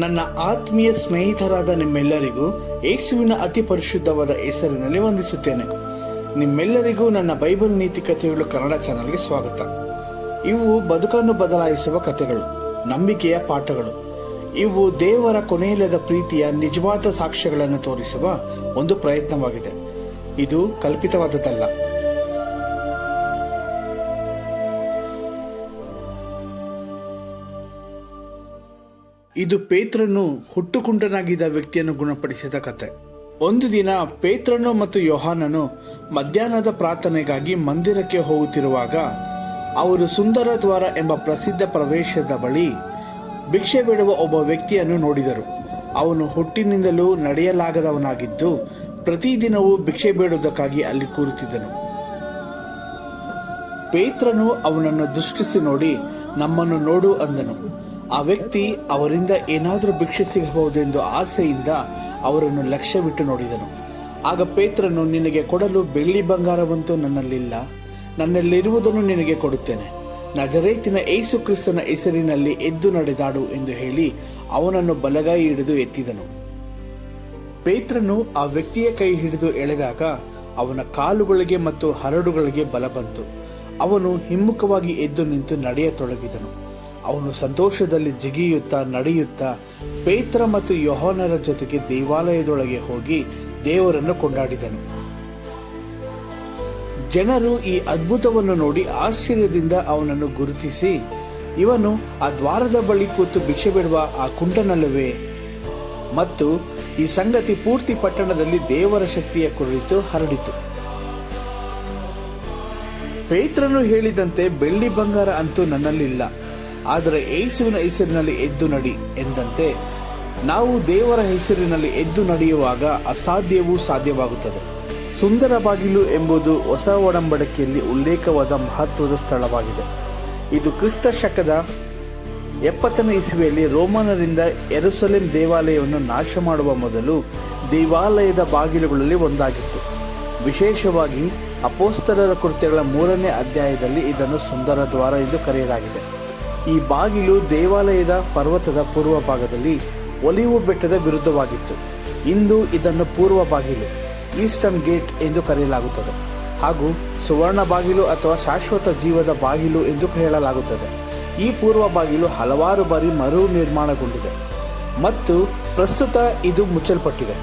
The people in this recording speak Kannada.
ನನ್ನ ಆತ್ಮೀಯ ಸ್ನೇಹಿತರಾದ ನಿಮ್ಮೆಲ್ಲರಿಗೂ ಯೇಸುವಿನ ಅತಿ ಪರಿಶುದ್ಧವಾದ ಹೆಸರಿನಲ್ಲಿ ವಂದಿಸುತ್ತೇನೆ. ನಿಮ್ಮೆಲ್ಲರಿಗೂ ನನ್ನ ಬೈಬಲ್ ನೀತಿ ಕಥೆಗಳು ಕನ್ನಡ ಚಾನಲ್ಗೆ ಸ್ವಾಗತ. ಇವು ಬದುಕನ್ನು ಬದಲಾಯಿಸುವ ಕಥೆಗಳು, ನಂಬಿಕೆಯ ಪಾಠಗಳು. ಇವು ದೇವರ ಕೊನೆಯಿಲ್ಲದ ಪ್ರೀತಿಯ ನಿಜವಾದ ಸಾಕ್ಷ್ಯಗಳನ್ನು ತೋರಿಸುವ ಒಂದು ಪ್ರಯತ್ನವಾಗಿದೆ. ಇದು ಕಲ್ಪಿತವಾದದ್ದಲ್ಲ. ಇದು ಪೇತ್ರನು ಹುಟ್ಟುಕುಂಟನಾಗಿದ್ದ ವ್ಯಕ್ತಿಯನ್ನು ಗುಣಪಡಿಸಿದ ಕತೆ. ಒಂದು ದಿನ ಪೇತ್ರನು ಮತ್ತು ಯೋಹಾನನು ಮಧ್ಯಾಹ್ನದ ಪ್ರಾರ್ಥನೆಗಾಗಿ ಮಂದಿರಕ್ಕೆ ಹೋಗುತ್ತಿರುವಾಗ ಅವರು ಸುಂದರ ದ್ವಾರ ಎಂಬ ಪ್ರಸಿದ್ಧ ಪ್ರವೇಶದ ಬಳಿ ಭಿಕ್ಷೆ ಬೇಡುವ ಒಬ್ಬ ವ್ಯಕ್ತಿಯನ್ನು ನೋಡಿದರು. ಅವನು ಹುಟ್ಟಿನಿಂದಲೂ ನಡೆಯಲಾಗದವನಾಗಿದ್ದು ಪ್ರತಿದಿನವೂ ಭಿಕ್ಷೆ ಬೇಡುವುದಕ್ಕಾಗಿ ಅಲ್ಲಿ ಕೂರುತ್ತಿದ್ದನು. ಪೇತ್ರನು ಅವನನ್ನು ದೃಷ್ಟಿಸಿ ನೋಡಿ, ನಮ್ಮನ್ನು ನೋಡು ಅಂದನು. ಆ ವ್ಯಕ್ತಿ ಅವರಿಂದ ಏನಾದರೂ ಭಿಕ್ಷೆ ಸಿಗಬಹುದೆಂದು ಆಸೆಯಿಂದ ಅವರನ್ನು ಲಕ್ಷ್ಯವಿಟ್ಟು ನೋಡಿದನು. ಆಗ ಪೇತ್ರನು, ನಿನಗೆ ಕೊಡಲು ಬೆಳ್ಳಿ ಬಂಗಾರವಂತೂ ನನ್ನಲ್ಲಿಲ್ಲ, ನನ್ನಲ್ಲಿರುವುದನ್ನು ನಿನಗೆ ಕೊಡುತ್ತೇನೆ. ನಜರೇತಿನ ಯೇಸು ಕ್ರಿಸ್ತನ ಹೆಸರಿನಲ್ಲಿ ಎದ್ದು ನಡೆದಾಡು ಎಂದು ಹೇಳಿ ಅವನನ್ನು ಬಲಗೈ ಹಿಡಿದು ಎತ್ತಿದನು. ಪೇತ್ರನು ಆ ವ್ಯಕ್ತಿಯ ಕೈ ಹಿಡಿದು ಎಳೆದಾಗ ಅವನ ಕಾಲುಗಳಿಗೆ ಮತ್ತು ಹರಡುಗಳಿಗೆ ಬಲ ಬಂತು. ಅವನು ಹಿಮ್ಮುಖವಾಗಿ ಎದ್ದು ನಿಂತು ನಡೆಯತೊಡಗಿದನು. ಅವನು ಸಂತೋಷದಲ್ಲಿ ಜಿಗಿಯುತ್ತಾ ನಡೆಯುತ್ತಾ ಪೇತ್ರ ಮತ್ತು ಯೋಹಾನರ ಜೊತೆಗೆ ದೇವಾಲಯದೊಳಗೆ ಹೋಗಿ ದೇವರನ್ನು ಕೊಂಡಾಡಿದನು. ಜನರು ಈ ಅದ್ಭುತವನ್ನು ನೋಡಿ ಆಶ್ಚರ್ಯದಿಂದ ಅವನನ್ನು ಗುರುತಿಸಿ, ಇವನು ಆ ದ್ವಾರದ ಬಳಿ ಕೂತು ಭಿಕ್ಷೆ ಬೇಡುವ ಆ ಕುಂಟನಲ್ಲವೇ? ಮತ್ತು ಈ ಸಂಗತಿ ಪೂರ್ತಿ ಪಟ್ಟಣದಲ್ಲಿ ದೇವರ ಶಕ್ತಿಯ ಕುರಿತು ಹರಡಿತು. ಪೇತ್ರನು ಹೇಳಿದಂತೆ ಬೆಳ್ಳಿ ಬಂಗಾರ ಅಂತೂ ನನ್ನಲ್ಲಿಲ್ಲ, ಆದರೆ ಯೇಸುವಿನ ಹೆಸರಿನಲ್ಲಿ ಎದ್ದು ನಡಿ ಎಂದಂತೆ ನಾವು ದೇವರ ಹೆಸರಿನಲ್ಲಿ ಎದ್ದು ನಡೆಯುವಾಗ ಅಸಾಧ್ಯವೂ ಸಾಧ್ಯವಾಗುತ್ತದೆ. ಸುಂದರ ಬಾಗಿಲು ಎಂಬುದು ಹೊಸ ಒಡಂಬಡಿಕೆಯಲ್ಲಿ ಉಲ್ಲೇಖವಾದ ಮಹತ್ವದ ಸ್ಥಳವಾಗಿದೆ. ಇದು ಕ್ರಿಸ್ತ ಶಕದ 70ನೇ ಇಸವಿಯಲ್ಲಿ ರೋಮನರಿಂದ ಯೆರೂಸಲೇಮ್ ದೇವಾಲಯವನ್ನು ನಾಶ ಮಾಡುವ ಮೊದಲು ದೇವಾಲಯದ ಬಾಗಿಲುಗಳಲ್ಲಿ ಒಂದಾಗಿತ್ತು. ವಿಶೇಷವಾಗಿ ಅಪೊಸ್ತಲರ ಕೃತ್ಯಗಳ 3ನೇ ಅಧ್ಯಾಯದಲ್ಲಿ ಇದನ್ನು ಸುಂದರ ದ್ವಾರ ಎಂದು ಕರೆಯಲಾಗಿದೆ. ಈ ಬಾಗಿಲು ದೇವಾಲಯದ ಪರ್ವತದ ಪೂರ್ವ ಭಾಗದಲ್ಲಿ ಒಲಿವು ಬೆಟ್ಟದ ವಿರುದ್ಧವಾಗಿತ್ತು. ಇಂದು ಇದನ್ನು ಪೂರ್ವ ಬಾಗಿಲು, ಈಸ್ಟರ್ನ್ ಗೇಟ್ ಎಂದು ಕರೆಯಲಾಗುತ್ತದೆ, ಹಾಗೂ ಸುವರ್ಣ ಬಾಗಿಲು ಅಥವಾ ಶಾಶ್ವತ ಜೀವದ ಬಾಗಿಲು ಎಂದು ಹೇಳಲಾಗುತ್ತದೆ. ಈ ಪೂರ್ವ ಬಾಗಿಲು ಹಲವಾರು ಬಾರಿ ಮರು ನಿರ್ಮಾಣಗೊಂಡಿದೆ ಮತ್ತು ಪ್ರಸ್ತುತ ಇದು ಮುಚ್ಚಲ್ಪಟ್ಟಿದೆ.